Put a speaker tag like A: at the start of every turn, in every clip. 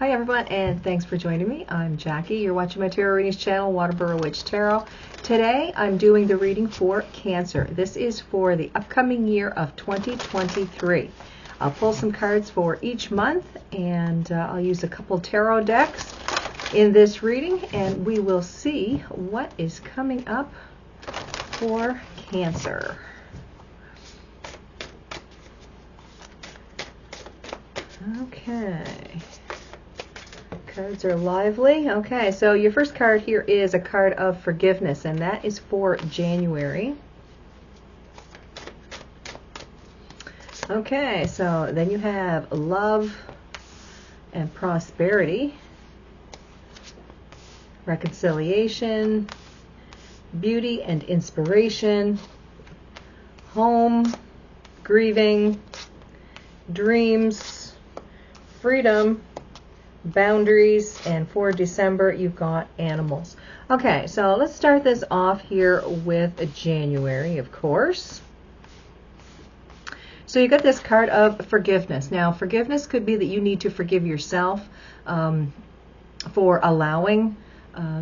A: Hi everyone, and thanks for joining me. I'm Jackie. You're watching my tarot readings channel, Waterboro Witch Tarot. Today I'm doing the reading for Cancer. This is for the upcoming year of 2023. I'll pull some cards for each month, and I'll use a couple tarot decks in this reading, and we will see what is coming up for Cancer. Okay. Cards are lively. Okay, so your first card here is a card of forgiveness, and that is for January. Okay, so then you have love and prosperity, reconciliation, beauty and inspiration, home, grieving, dreams, freedom, boundaries, and for December you've got animals. Okay, so let's start this off here with January, of course. So you got this card of forgiveness. Now, forgiveness could be that you need to forgive yourself for allowing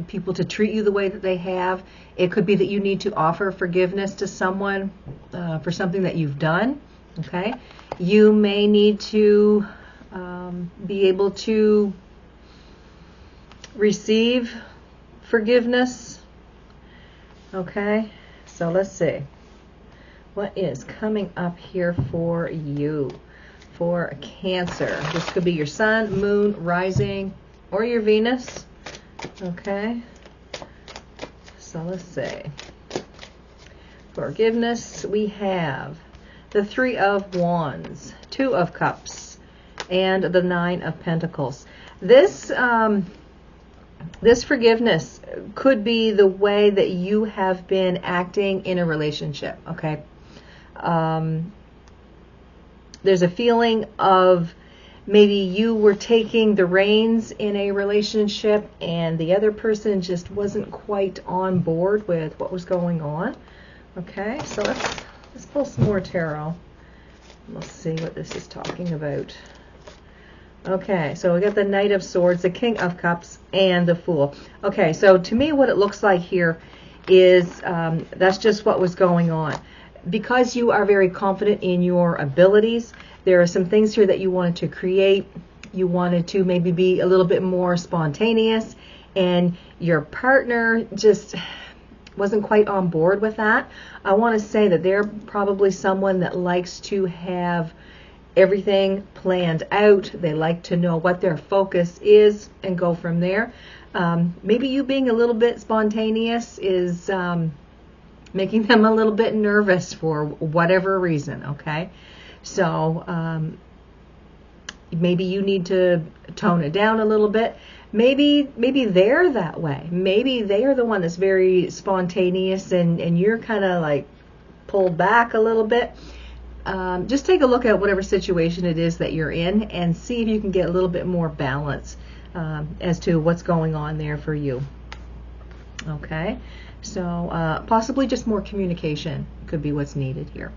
A: people to treat you the way that they have. It could be that you need to offer forgiveness to someone for something that you've done. Okay, you may need to be able to receive forgiveness. Okay, so let's see what is coming up here for you for Cancer. This could be your sun, moon, rising, or your Venus. Okay, so let's see. Forgiveness, we have the Three of Wands, Two of Cups, and the Nine of Pentacles. This this forgiveness could be the way that you have been acting in a relationship. Okay, there's a feeling of maybe you were taking the reins in a relationship and the other person just wasn't quite on board with what was going on. Okay, so let's pull some more tarot. Let's see what this is talking about. Okay, so we got the Knight of Swords, the King of Cups, and the Fool. Okay, so to me what it looks like here is that's just what was going on. Because you are very confident in your abilities, there are some things here that you wanted to create. You wanted to maybe be a little bit more spontaneous, and your partner just wasn't quite on board with that. I want to say that they're probably someone that likes to have everything planned out. They like to know what their focus is and go from there. Maybe you being a little bit spontaneous is making them a little bit nervous for whatever reason. Okay, so maybe you need to tone it down a little bit. Maybe they're that way. Maybe they are the one that's very spontaneous, and you're kind of like pulled back a little bit. Just take a look at whatever situation it is that you're in and see if you can get a little bit more balance as to what's going on there for you. Okay, so possibly just more communication could be what's needed here.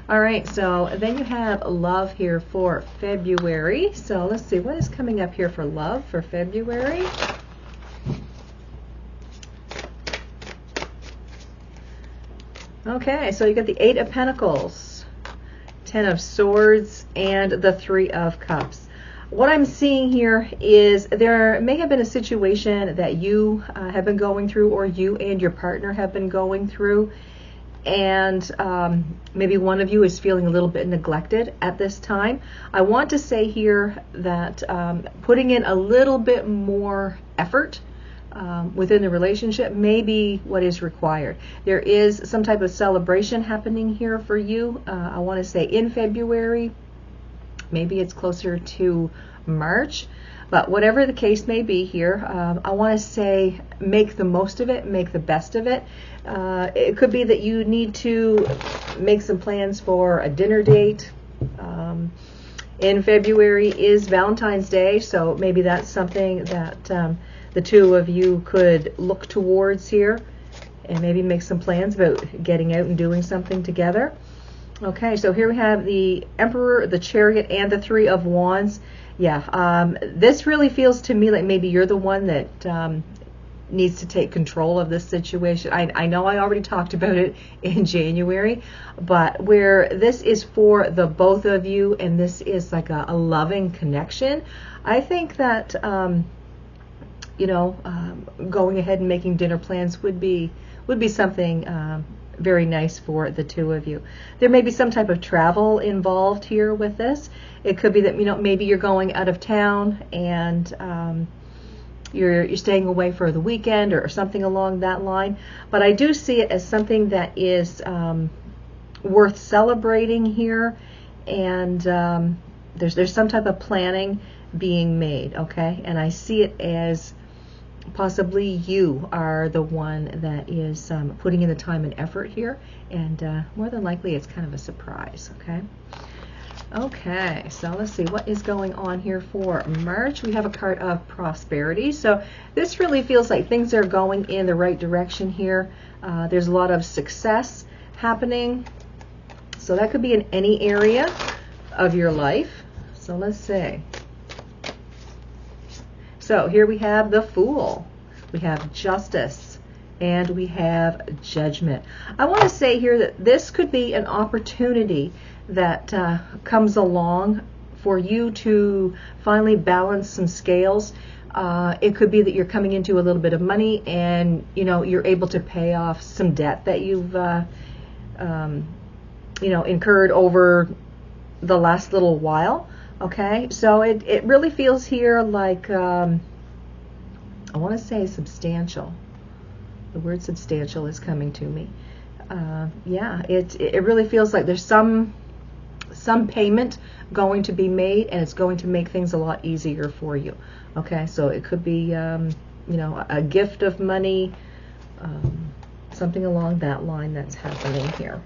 A: All right, so then you have love here for February. So let's see, what is coming up here for love for February? Okay, so you got the Eight of Pentacles, Ten of Swords, and the Three of Cups. What I'm seeing here is there may have been a situation that you have been going through, or you and your partner have been going through, and maybe one of you is feeling a little bit neglected at this time. I want to say here that putting in a little bit more effort within the relationship may be what is required. There is some type of celebration happening here for you. I want to say in February. Maybe it's closer to March, but whatever the case may be here, I want to say make the most of it, make the best of it. It could be that you need to make some plans for a dinner date. In February is Valentine's Day, so maybe that's something that the two of you could look towards here and maybe make some plans about getting out and doing something together. Okay, so here we have the Emperor, the Chariot, and the Three of Wands. Yeah, this really feels to me like maybe you're the one that needs to take control of this situation. I know I already talked about it in January, but where this is for the both of you and this is like a loving connection, I think that, going ahead and making dinner plans would be something very nice for the two of you. There may be some type of travel involved here with this. It could be that, maybe you're going out of town and you're staying away for the weekend or something along that line. But I do see it as something that is worth celebrating here, and there's some type of planning being made, okay? And I see it as possibly you are the one that is putting in the time and effort here, and more than likely it's kind of a surprise, okay? Okay, so let's see what is going on here for March. We have a card of prosperity. So this really feels like things are going in the right direction here. There's a lot of success happening. So that could be in any area of your life. So let's see. So here we have the Fool. We have Justice. And we have Judgment. I want to say here that this could be an opportunity that comes along for you to finally balance some scales. It could be that you're coming into a little bit of money and you're able to pay off some debt that you've incurred over the last little while. Okay, so it really feels here like I want to say substantial. The word substantial is coming to me. Yeah, it really feels like there's some payment going to be made, and it's going to make things a lot easier for you. Okay, so it could be a gift of money, something along that line that's happening here.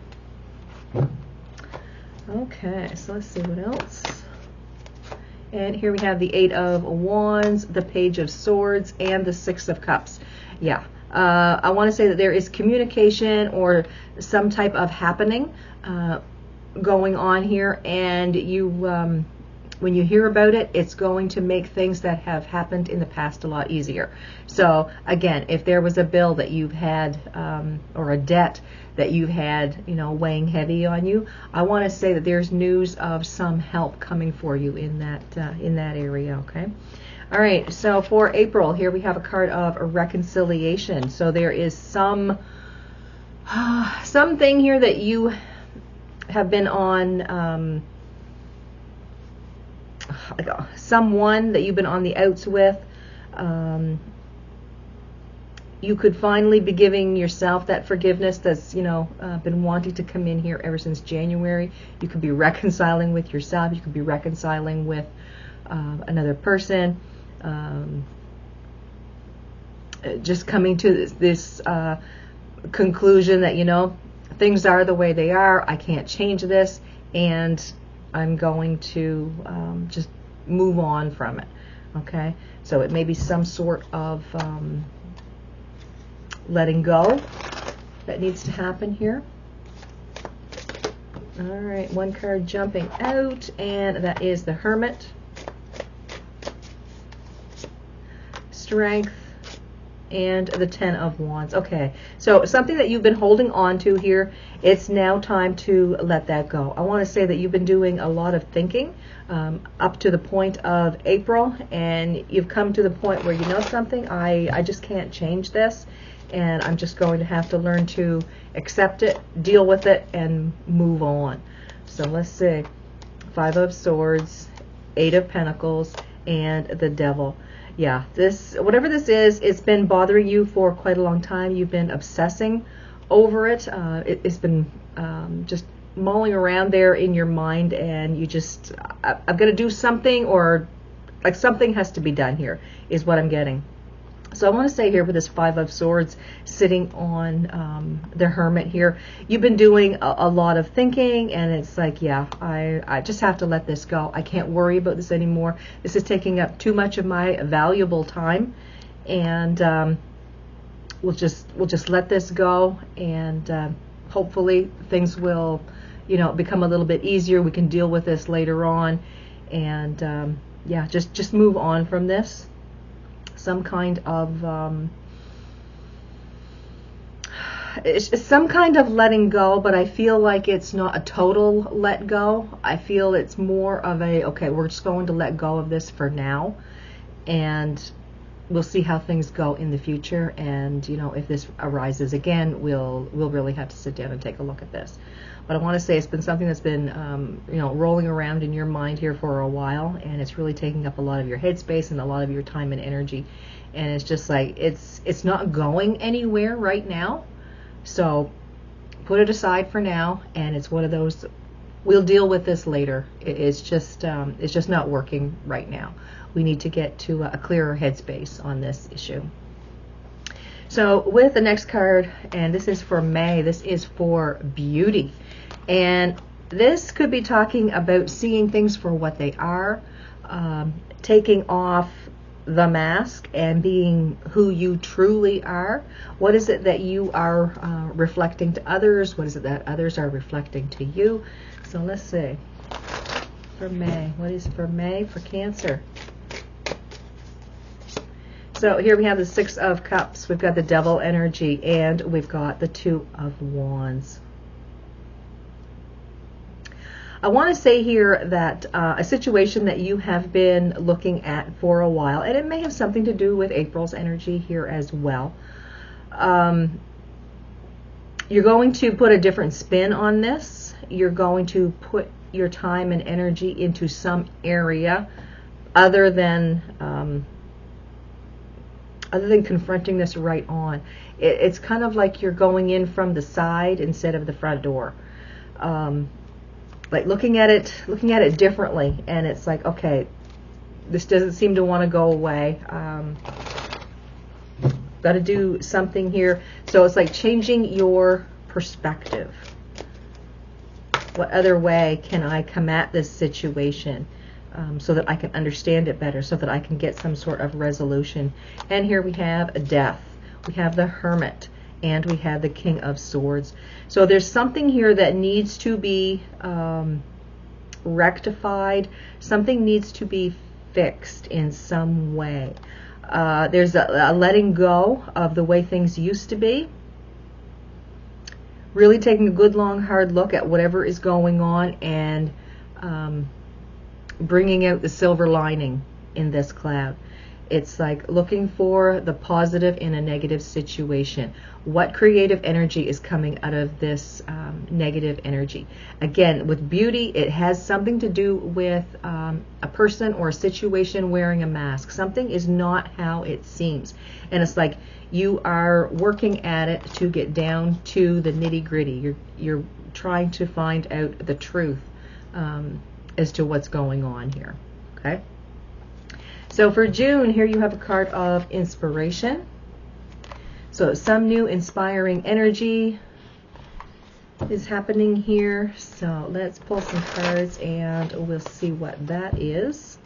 A: Okay, so let's see what else. And here we have the Eight of Wands, the Page of Swords, and the Six of Cups. Yeah. I want to say that there is communication or some type of happening going on here, and you, when you hear about it, it's going to make things that have happened in the past a lot easier. So again, if there was a bill that you've had or a debt that you've had, weighing heavy on you, I want to say that there's news of some help coming for you in that area. Okay. All right, so for April, here we have a card of reconciliation. So there is something here that you have been on, someone that you've been on the outs with. You could finally be giving yourself that forgiveness that's, been wanting to come in here ever since January. You could be reconciling with yourself. You could be reconciling with another person. Just coming to this conclusion that things are the way they are, I can't change this, and I'm going to just move on from it. Okay, so it may be some sort of letting go that needs to happen here. All right, one card jumping out, and that is the Hermit. Strength, and the Ten of Wands. Okay, so something that you've been holding on to here, it's now time to let that go. I want to say that you've been doing a lot of thinking up to the point of April, and you've come to the point where something, I just can't change this, and I'm just going to have to learn to accept it, deal with it, and move on. So let's see. Five of Swords, Eight of Pentacles, and the Devil. Yeah, whatever this is, it's been bothering you for quite a long time. You've been obsessing over it. It's been just mulling around there in your mind, and you just, I've got to do something, or like something has to be done here, is what I'm getting. So I want to say here with this Five of Swords sitting on the Hermit here, you've been doing a lot of thinking, and it's like, yeah, I just have to let this go. I can't worry about this anymore. This is taking up too much of my valuable time, and we'll just let this go, and hopefully things will, become a little bit easier. We can deal with this later on, and yeah, just move on from this. Some kind of it's some kind of letting go, but I feel like it's not a total let go. I feel it's more of a, okay, we're just going to let go of this for now, and we'll see how things go in the future. And if this arises again, we'll really have to sit down and take a look at this. But I want to say it's been something that's been rolling around in your mind here for a while, and it's really taking up a lot of your headspace and a lot of your time and energy. And it's just like it's not going anywhere right now. So put it aside for now, and it's one of those, we'll deal with this later. It's just not working right now. We need to get to a clearer headspace on this issue. So with the next card, and this is for May, this is for beauty. And this could be talking about seeing things for what they are, taking off the mask and being who you truly are. What is it that you are reflecting to others? What is it that others are reflecting to you? So let's see. For May, what is for May for Cancer? So here we have the Six of Cups. We've got the Devil energy, and we've got the Two of Wands. I want to say here that a situation that you have been looking at for a while, and it may have something to do with April's energy here as well. You're going to put a different spin on this. You're going to put your time and energy into some area other than confronting this right on. It's kind of like you're going in from the side instead of the front door. Like looking at it differently, and it's like, okay, this doesn't seem to want to go away. Got to do something here. So it's like changing your perspective. What other way can I come at this situation so that I can understand it better, so that I can get some sort of resolution? And here we have a Death. We have the Hermit. And we have the King of Swords. So there's something here that needs to be rectified. Something needs to be fixed in some way. There's a letting go of the way things used to be. Really taking a good, long, hard look at whatever is going on, and bringing out the silver lining in this cloud. It's like looking for the positive in a negative situation. What creative energy is coming out of this negative energy? Again, with beauty, it has something to do with a person or a situation wearing a mask. Something is not how it seems. And it's like you are working at it to get down to the nitty-gritty. You're trying to find out the truth as to what's going on here. Okay? So for June, here you have a card of inspiration. So some new inspiring energy is happening here. So let's pull some cards and we'll see what that is.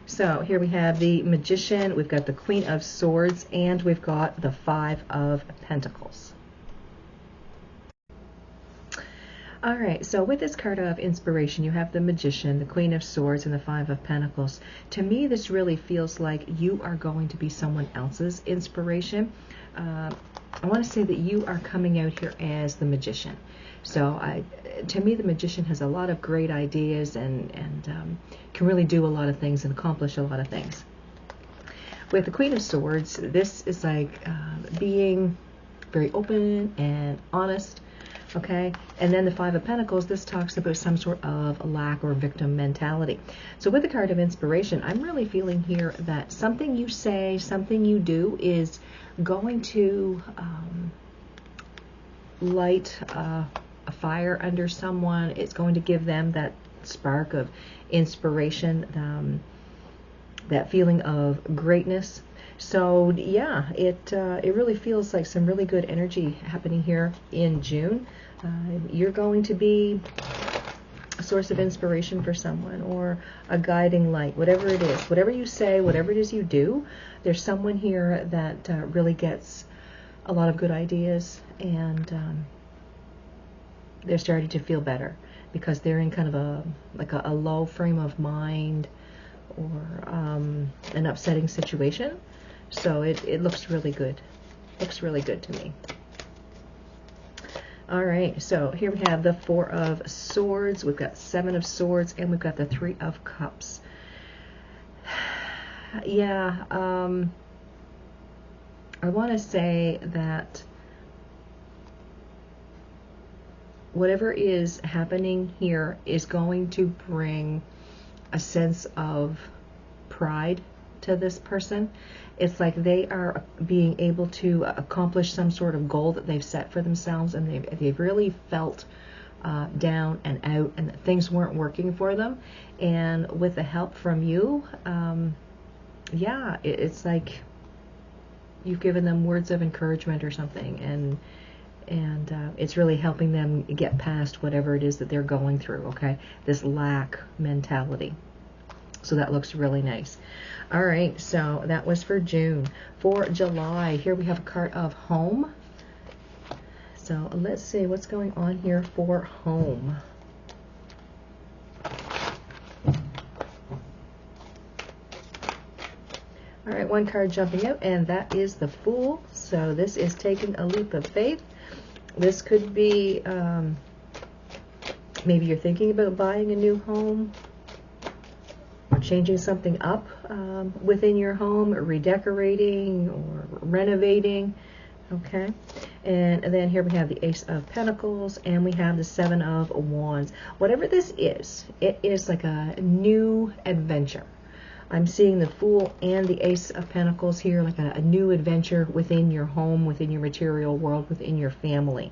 A: So here we have the Magician, we've got the Queen of Swords, and we've got the Five of Pentacles. All right, so with this card of inspiration, you have the Magician, the Queen of Swords, and the Five of Pentacles. To me, this really feels like you are going to be someone else's inspiration. I want to say that you are coming out here as the Magician. So to me, the Magician has a lot of great ideas and can really do a lot of things and accomplish a lot of things. With the Queen of Swords, this is like being very open and honest. Okay, and then the Five of Pentacles, this talks about some sort of lack or victim mentality. So with the card of inspiration, I'm really feeling here that something you say, something you do is going to light a fire under someone. It's going to give them that spark of inspiration, that feeling of greatness. So yeah, it really feels like some really good energy happening here in June. You're going to be a source of inspiration for someone, or a guiding light, whatever it is. Whatever you say, whatever it is you do, there's someone here that really gets a lot of good ideas, and they're starting to feel better. because they're in kind of a low frame of mind, or an upsetting situation. So it looks really good. Looks really good to me. All right, so here we have the 4 of Swords, we've got 7 of Swords, and we've got the 3 of Cups. Yeah, I want to say that whatever is happening here is going to bring a sense of pride to this person. It's like they are being able to accomplish some sort of goal that they've set for themselves, and they've really felt down and out, and that things weren't working for them. And with the help from you, yeah, it's like you've given them words of encouragement or something, and it's really helping them get past whatever it is that they're going through, okay? This lack mentality. So that looks really nice. All right, so that was for June. For July, here we have a card of Home. So let's see what's going on here for home. All right, one card jumping out, and that is the Fool. So this is taking a leap of faith. This could be, maybe you're thinking about buying a new home, or changing something up within your home, or redecorating or renovating. Okay, and then here we have the Ace of Pentacles, and we have the 7 of Wands. Whatever this is, it is like a new adventure. I'm seeing the Fool and the Ace of Pentacles here, like a new adventure within your home, within your material world, within your family.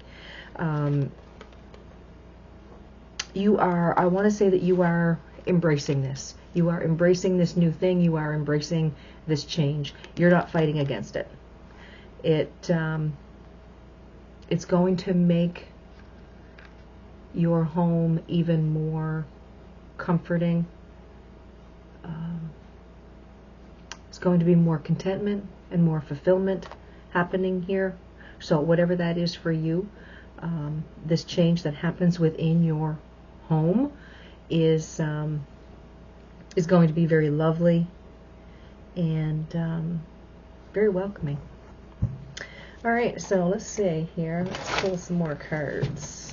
A: You are, I want to say that you are embracing this. You are embracing this new thing. You are embracing this change. You're not fighting against it. It's going to make your home even more comforting. It's going to be more contentment and more fulfillment happening here. So whatever that is for you, this change that happens within your home is going to be very lovely and very welcoming. All right, so let's see here. Let's pull some more cards.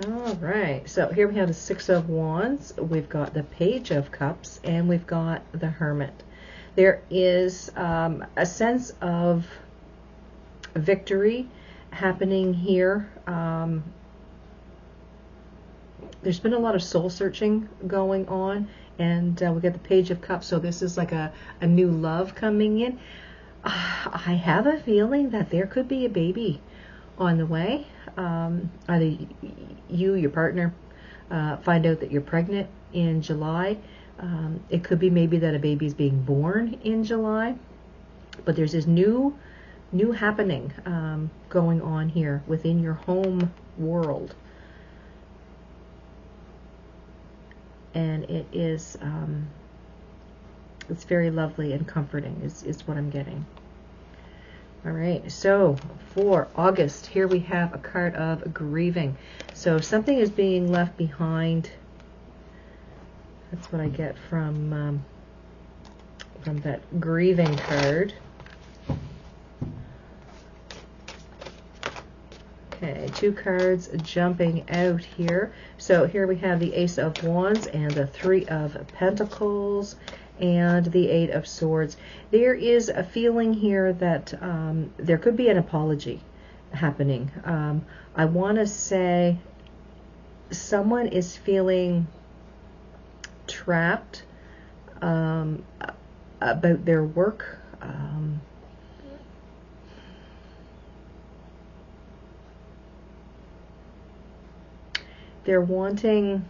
A: All right, so here we have the 6 of Wands, we've got the Page of Cups, and we've got the Hermit. There is a sense of victory happening here. There's been a lot of soul searching going on, and we got the Page of Cups, so this is like a new love coming in. I have a feeling that there could be a baby on the way. Either you, your partner, find out that you're pregnant in July. It could be maybe that a baby is being born in July, but there's this new happening going on here within your home world, and it is it's very lovely and comforting is what I'm getting. All right, so for August, here we have a card of Grieving. So something is being left behind. That's what I get from that Grieving card. Okay, 2 cards jumping out here. So here we have the Ace of Wands and the 3 of Pentacles and the 8 of Swords. There is a feeling here that there could be an apology happening. I want to say someone is feeling trapped about their work. They're wanting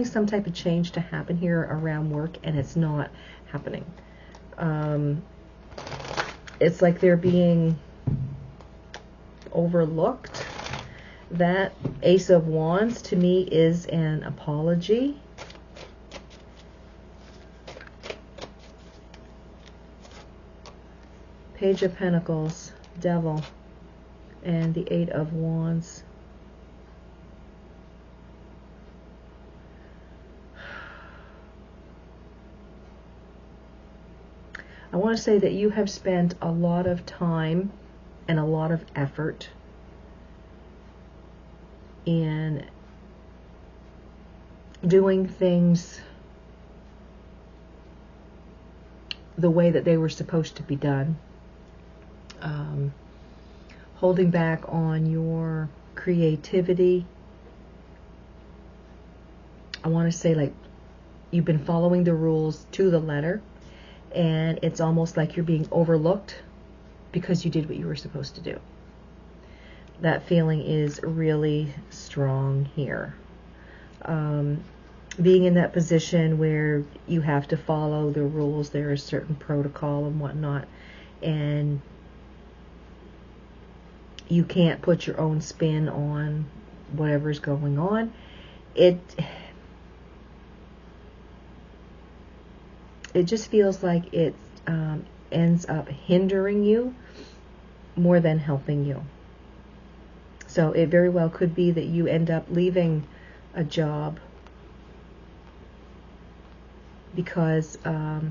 A: some type of change to happen here around work, and it's not happening. It's like they're being overlooked. That Ace of Wands to me is an apology. Page of Pentacles, Devil. and the Eight of Wands. I want to say that you have spent a lot of time and a lot of effort in doing things the way that they were supposed to be done. Holding back on your creativity. I want to say, like, you've been following the rules to the letter, and it's almost like you're being overlooked because you did what you were supposed to do. That feeling is really strong here. Being in that position where you have to follow the rules, there is certain protocol and whatnot, and you can't put your own spin on whatever's going on. It just feels like it ends up hindering you more than helping you. So it very well could be that you end up leaving a job because of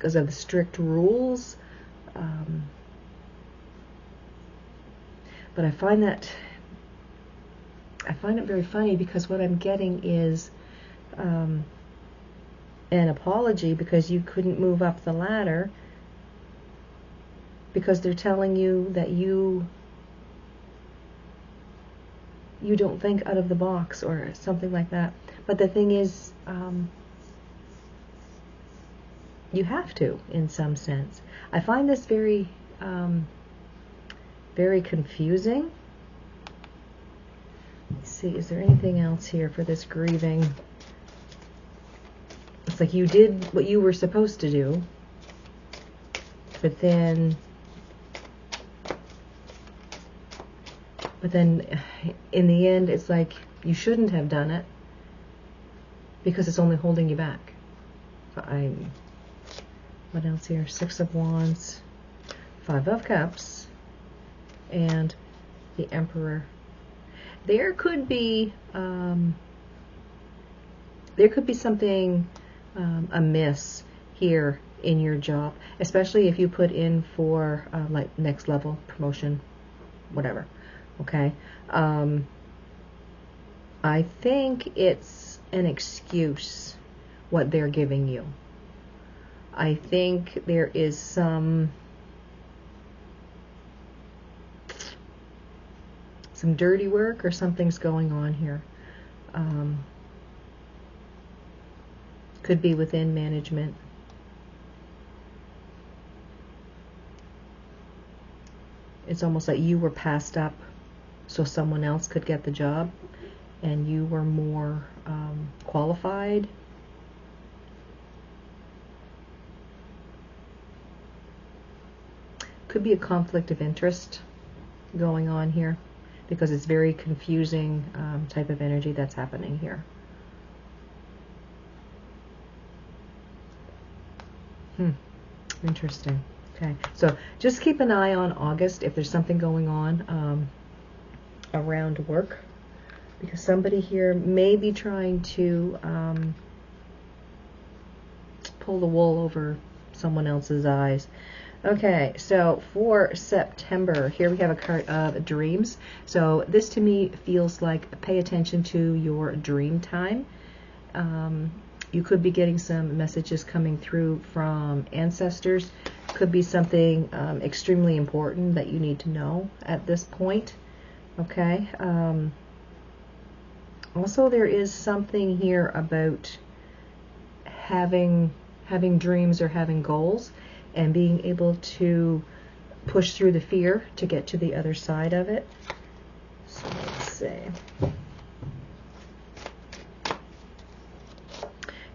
A: the strict rules. But I find it very funny, because what I'm getting is an apology because you couldn't move up the ladder, because they're telling you that you don't think out of the box or something like that. But the thing is, you have to, in some sense. I find this very very confusing. Let's see, is there anything else here for this grieving? It's like you did what you were supposed to do, but then in the end it's like you shouldn't have done it because it's only holding you back. What else here? Six of Wands, Five of Cups, and the Emperor. There could be something amiss here in your job, especially if you put in for like next level promotion, whatever. Okay, I think it's an excuse what they're giving you. I think there is some dirty work or something's going on here. Could be within management. It's almost like you were passed up so someone else could get the job, and you were more qualified. Could be a conflict of interest going on here, because it's very confusing type of energy that's happening here. Interesting. Okay, so just keep an eye on August if there's something going on around work, because somebody here may be trying to pull the wool over someone else's eyes. Okay, so for September, here we have a card of dreams. So this to me feels like pay attention to your dream time. You could be getting some messages coming through from ancestors. Could be something extremely important that you need to know at this point. Okay. Also, there is something here about having dreams or having goals, and being able to push through the fear to get to the other side of it. So let's see.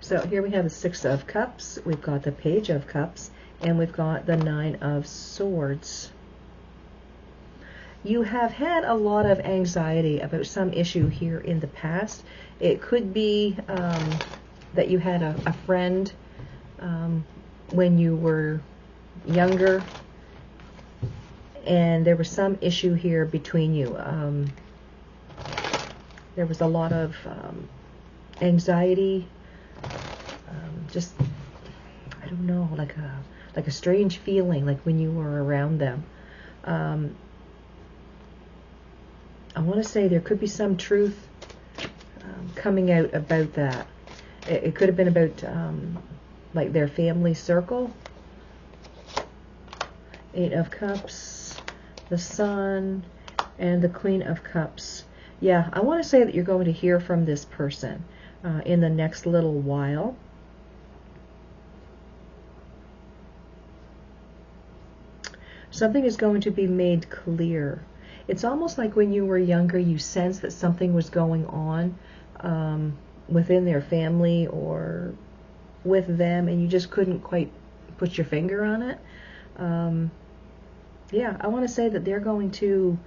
A: So here we have the Six of Cups, we've got the Page of Cups, and we've got the Nine of Swords. You have had a lot of anxiety about some issue here in the past. It could be that you had a friend when you were younger and there was some issue here between you. There was a lot of anxiety, just, I don't know, like a strange feeling, like when you were around them. I want to say there could be some truth coming out about that. It could have been about like their family circle. 8 of Cups, the Sun, and the Queen of Cups. Yeah, I want to say that you're going to hear from this person in the next little while. Something is going to be made clear. It's almost like when you were younger, you sensed that something was going on within their family or with them, and you just couldn't quite put your finger on it. Yeah, I want to say that they're going to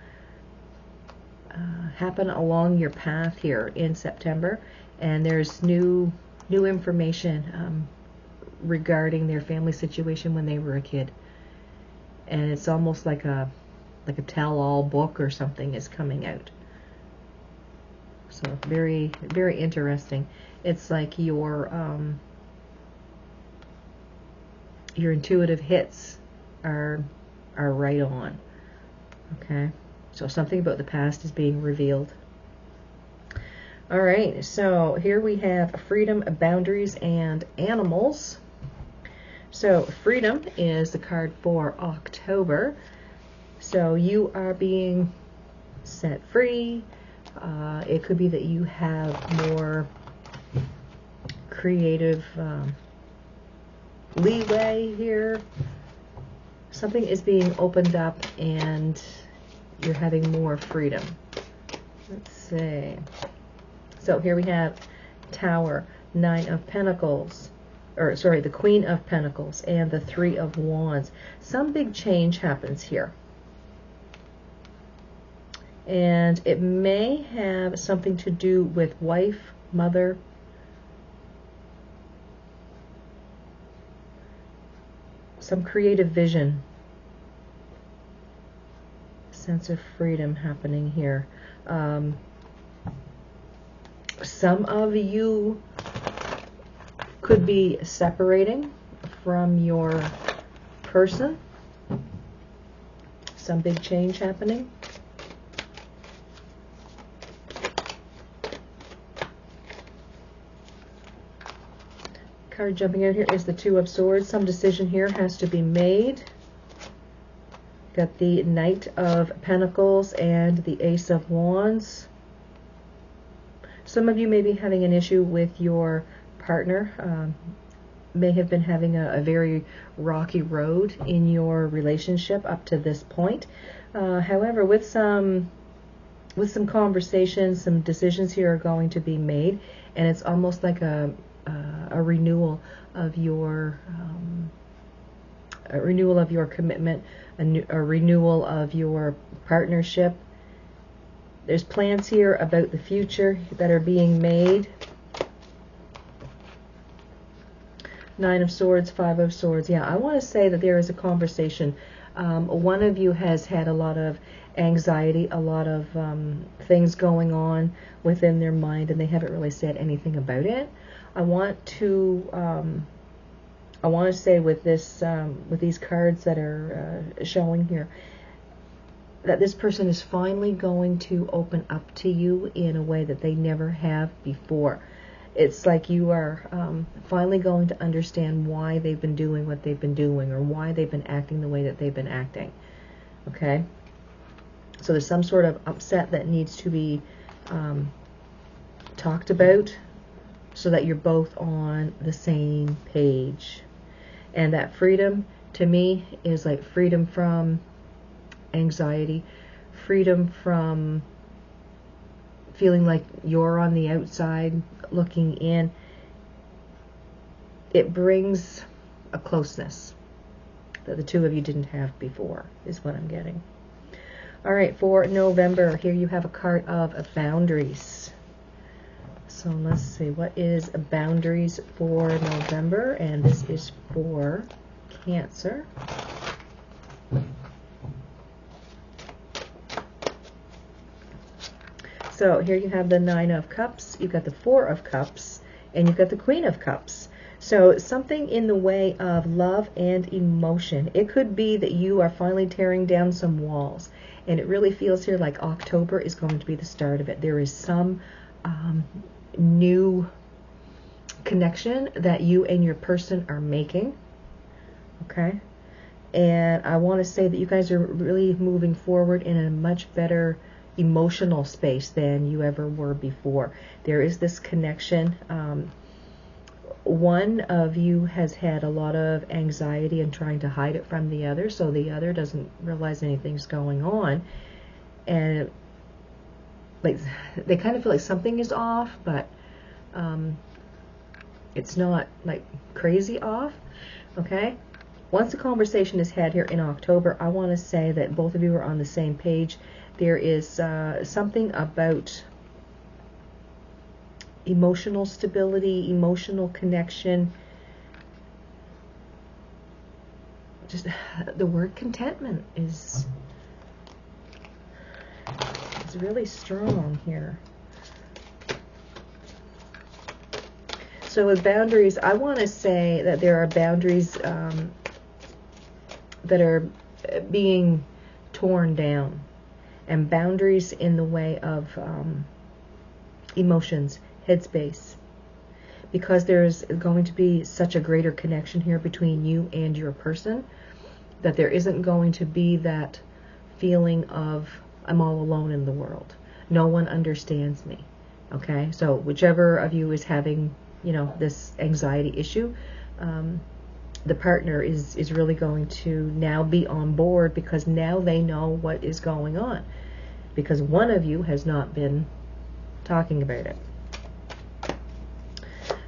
A: happen along your path here in September, and there's new information regarding their family situation when they were a kid, and it's almost like a tell-all book or something is coming out. So very, very interesting. It's like your intuitive hits are right on. Okay, so something about the past is being revealed. All right, so here we have freedom, boundaries, and animals. So freedom is the card for October. So you are being set free. It could be that you have more creative leeway here. Something is being opened up and you're having more freedom. Let's see. So here we have Tower, 9 of Pentacles, or sorry, the Queen of Pentacles, and the 3 of Wands. Some big change happens here. And it may have something to do with wife, mother, some creative vision, sense of freedom happening here. Some of you could be separating from your person. Some big change happening. Card jumping out here is the 2 of Swords. Some decision here has to be made. Got the Knight of Pentacles and the Ace of Wands. Some of you may be having an issue with your partner. May have been having a very rocky road in your relationship up to this point. However, with some conversations, some decisions here are going to be made, and it's almost like a renewal of your commitment, a renewal of your partnership. There's plans here about the future that are being made. 9 of Swords, 5 of Swords. Yeah, I want to say that there is a conversation. One of you has had a lot of anxiety, a lot of things going on within their mind, and they haven't really said anything about it. I want to say with this, with these cards that are showing here, that this person is finally going to open up to you in a way that they never have before. It's like you are finally going to understand why they've been doing what they've been doing, or why they've been acting the way that they've been acting. Okay? So there's some sort of upset that needs to be talked about, so that you're both on the same page. And that freedom, to me, is like freedom from anxiety, freedom from feeling like you're on the outside looking in. It brings a closeness that the two of you didn't have before, is what I'm getting. All right, for November, here you have a card of boundaries. So let's see, what is boundaries for November? And this is for Cancer. So here you have the Nine of Cups, you've got the Four of Cups, and you've got the Queen of Cups. So something in the way of love and emotion. It could be that you are finally tearing down some walls. And it really feels here like October is going to be the start of it. There is some new connection that you and your person are making. Okay? And I want to say that you guys are really moving forward in a much better emotional space than you ever were before. There is this connection. One of you has had a lot of anxiety and trying to hide it from the other, so the other doesn't realize anything's going on. And like they kind of feel like something is off, but it's not like crazy off. Okay? Once the conversation is had here in October, I want to say that both of you are on the same page. There is something about emotional stability, emotional connection. Just the word contentment is really strong here. So with boundaries, I want to say that there are boundaries that are being torn down, and boundaries in the way of emotions, headspace, because there's going to be such a greater connection here between you and your person that there isn't going to be that feeling of I'm all alone in the world. No one understands me. Okay, so whichever of you is having, you know, this anxiety issue, the partner is really going to now be on board, because now they know what is going on, because one of you has not been talking about it.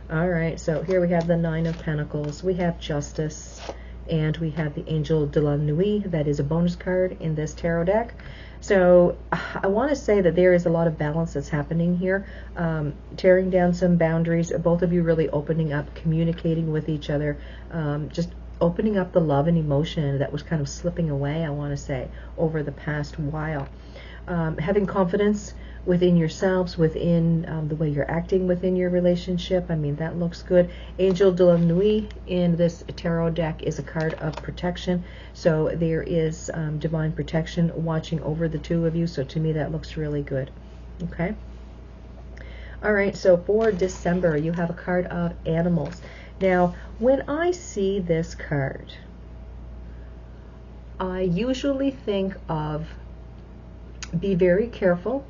A: All right, so here we have the Nine of Pentacles, we have Justice, and we have the Angel de la Nuit. That is a bonus card in this tarot deck. So I want to say that there is a lot of balance that's happening here, tearing down some boundaries, both of you really opening up, communicating with each other, just opening up the love and emotion that was kind of slipping away, I want to say, over the past while. Having confidence within yourselves, within the way you're acting within your relationship. I mean, that looks good. Angel de la Nuit in this tarot deck is a card of protection. So there is divine protection watching over the two of you. So to me, that looks really good. Okay. All right. So for December, you have a card of animals. Now, when I see this card, I usually think of be very careful.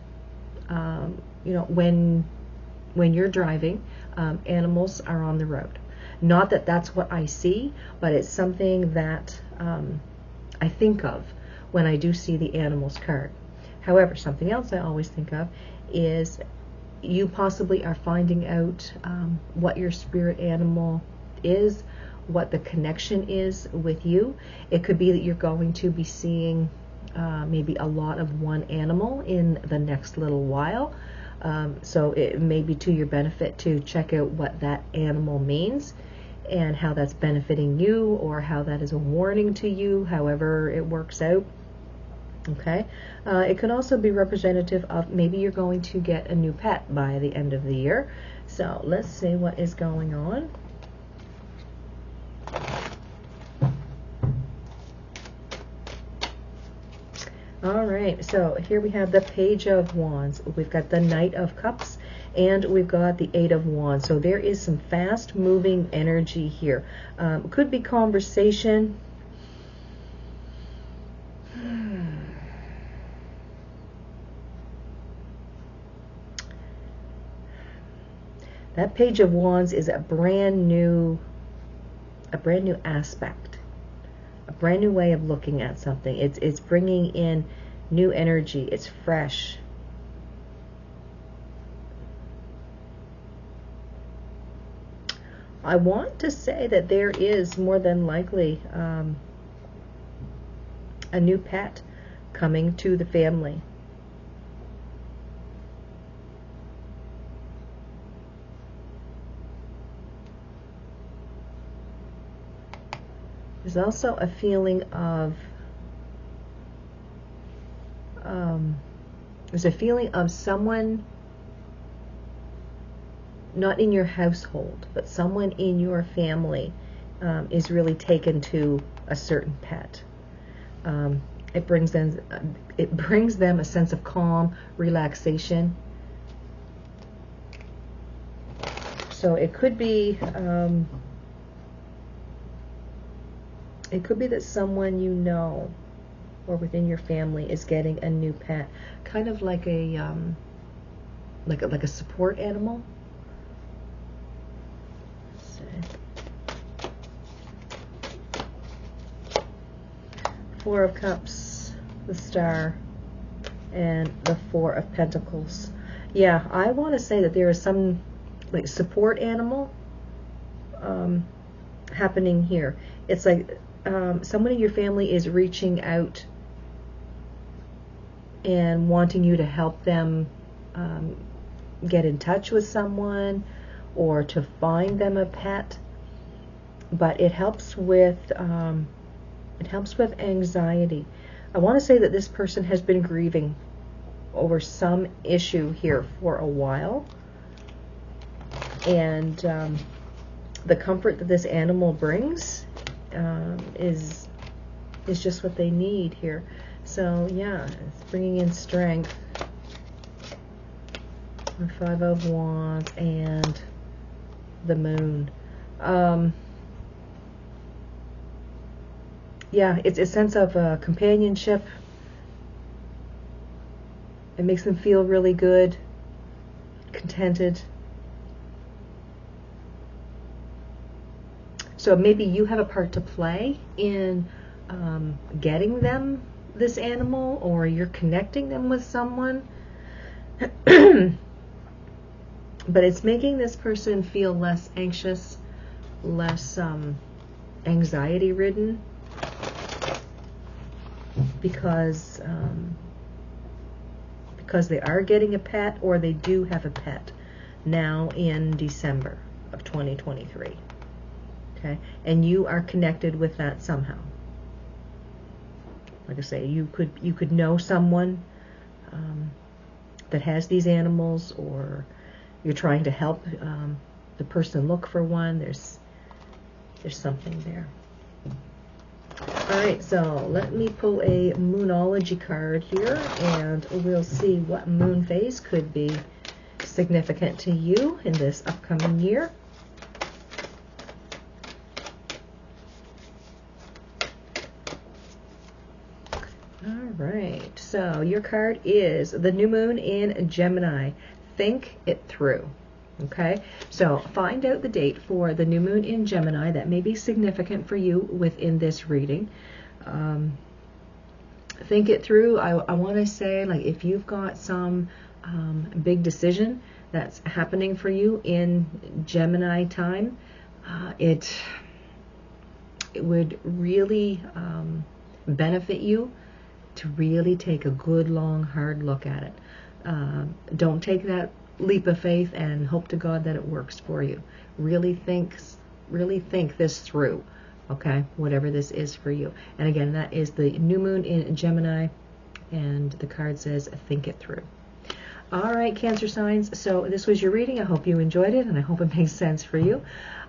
A: You know, when you're driving, animals are on the road. Not that that's what I see, but it's something that I think of when I do see the animals card. However, something else I always think of is you possibly are finding out what your spirit animal is, what the connection is with you. It could be that you're going to be seeing maybe a lot of one animal in the next little while. So it may be to your benefit to check out what that animal means and how that's benefiting you, or how that is a warning to you, however it works out. Okay. It could also be representative of maybe you're going to get a new pet by the end of the year. So let's see what is going on. All right, so here we have the Page of Wands. We've got the Knight of Cups, and we've got the Eight of Wands. So there is some fast-moving energy here. Could be conversation. That Page of Wands is a brand new aspect, a brand new way of looking at something. It's bringing in new energy. It's fresh. I want to say that there is more than likely a new pet coming to the family. There's also a feeling of There's a feeling of someone, not in your household, but someone in your family is really taken to a certain pet. It brings them a sense of calm, relaxation. So it could be that someone you know or within your family is getting a new pet, kind of like a like a support animal. Four of Cups, the Star, and the Four of Pentacles. Yeah, I want to say that there is some like support animal happening here. It's like someone in your family is reaching out and wanting you to help them get in touch with someone or to find them a pet. But it helps with anxiety. I want to say that this person has been grieving over some issue here for a while, and the comfort that this animal brings is just what they need here. So yeah, it's bringing in strength. The Five of Wands and the Moon. Yeah, it's a sense of companionship. It makes them feel really good, contented. So maybe you have a part to play in getting them this animal, or you're connecting them with someone. But it's making this person feel less anxious, less anxiety-ridden, because they are getting a pet, or they do have a pet now in December of 2023. Okay, and you are connected with that somehow. Like I say, you could know someone that has these animals, or you're trying to help the person look for one. There's something there. All right, so let me pull a Moonology card here, and we'll see what moon phase could be significant to you in this upcoming year. All right, so your card is the new moon in Gemini. Think it through. Okay, so find out the date for the new moon in Gemini that may be significant for you within this reading. Think it through. I want to say, like, if you've got some big decision that's happening for you in Gemini time, it would really benefit you to really take a good, long, hard look at it. Don't take that leap of faith and hope to God that it works for you. Really think this through, okay, whatever this is for you. And again, that is the new moon in Gemini, and the card says think it through. All right, Cancer signs, so this was your reading. I hope you enjoyed it, and I hope it makes sense for you.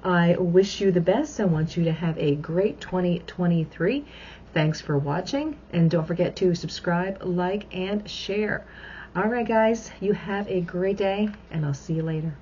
A: I wish you the best. I want you to have a great 2023. Thanks for watching, and don't forget to subscribe, like, and share. All right, guys, you have a great day, and I'll see you later.